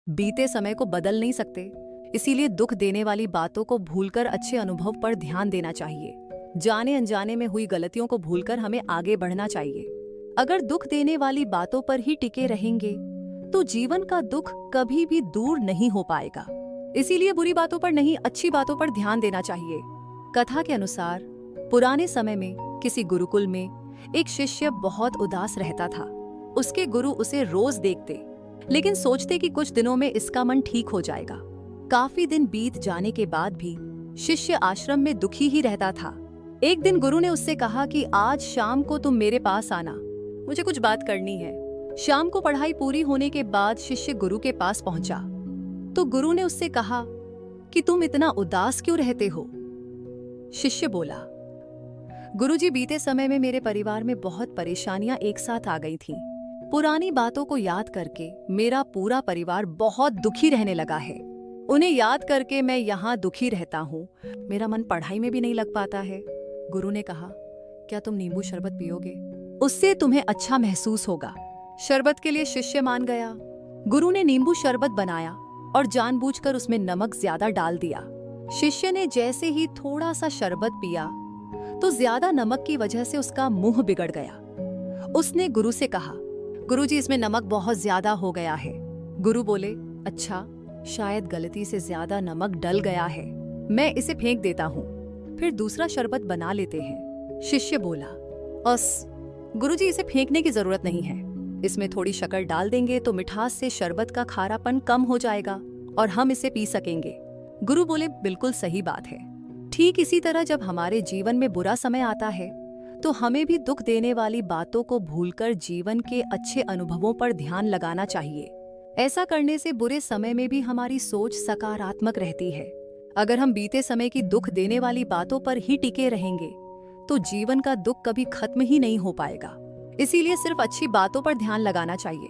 बीते समय को बदल नहीं सकते, इसीलिए दुख देने वाली बातों को भूलकर अच्छे अनुभव पर ध्यान देना चाहिए। जाने अनजाने में हुई गलतियों को भूलकर हमें आगे बढ़ना चाहिए। अगर दुख देने वाली बातों पर ही टिके रहेंगे तो जीवन का दुख कभी भी दूर नहीं हो पाएगा। इसीलिए बुरी बातों पर नहीं, अच्छी बातों पर ध्यान देना चाहिए। कथा के अनुसार पुराने समय में किसी गुरुकुल में एक शिष्य बहुत उदास रहता था। उसके गुरु उसे रोज देखते, लेकिन सोचते कि कुछ दिनों में इसका मन ठीक हो जाएगा। काफी दिन बीत जाने के बाद भी शिष्य आश्रम में दुखी ही रहता था। एक दिन गुरु ने उससे कहा कि आज शाम को तुम मेरे पास आना, मुझे कुछ बात करनी है। शाम को पढ़ाई पूरी होने के बाद शिष्य गुरु के पास पहुंचा तो गुरु ने उससे कहा कि तुम इतना उदास क्यों रहते हो। शिष्य बोला, गुरुजी, बीते समय में मेरे परिवार में बहुत परेशानियां एक साथ आ गई थीं। पुरानी बातों को याद करके मेरा पूरा परिवार बहुत दुखी रहने लगा है। उन्हें याद करके मैं यहाँ दुखी रहता हूँ। मेरा मन पढ़ाई में भी नहीं लग पाता है। गुरु ने कहा, क्या तुम नींबू शरबत पियोगे? उससे तुम्हें अच्छा महसूस होगा। शरबत के लिए शिष्य मान गया। गुरु ने नींबू शरबत बनाया और जानबूझकर उसमें नमक ज्यादा डाल दिया। शिष्य ने जैसे ही थोड़ा सा शरबत पिया तो ज्यादा नमक की वजह से उसका मुंह बिगड़ गया। उसने गुरु से कहा, गुरुजी, इसमें नमक बहुत ज्यादा हो गया है। गुरु बोले, अच्छा, शायद गलती से ज्यादा नमक डल गया है, मैं इसे फेंक देता हूँ, फिर दूसरा शरबत बना लेते हैं। शिष्य बोला, गुरुजी, इसे फेंकने की जरूरत नहीं है। इसमें थोड़ी शक्कर डाल देंगे तो मिठास से शरबत का खारापन कम हो जाएगा और हम इसे पी सकेंगे। गुरु बोले, बिल्कुल सही बात है। ठीक इसी तरह जब हमारे जीवन में बुरा समय आता है तो हमें भी दुख देने वाली बातों को भूलकर जीवन के अच्छे अनुभवों पर ध्यान लगाना चाहिए। ऐसा करने से बुरे समय में भी हमारी सोच सकारात्मक रहती है। अगर हम बीते समय की दुख देने वाली बातों पर ही टिके रहेंगे तो जीवन का दुख कभी खत्म ही नहीं हो पाएगा। इसीलिए सिर्फ अच्छी बातों पर ध्यान लगाना चाहिए।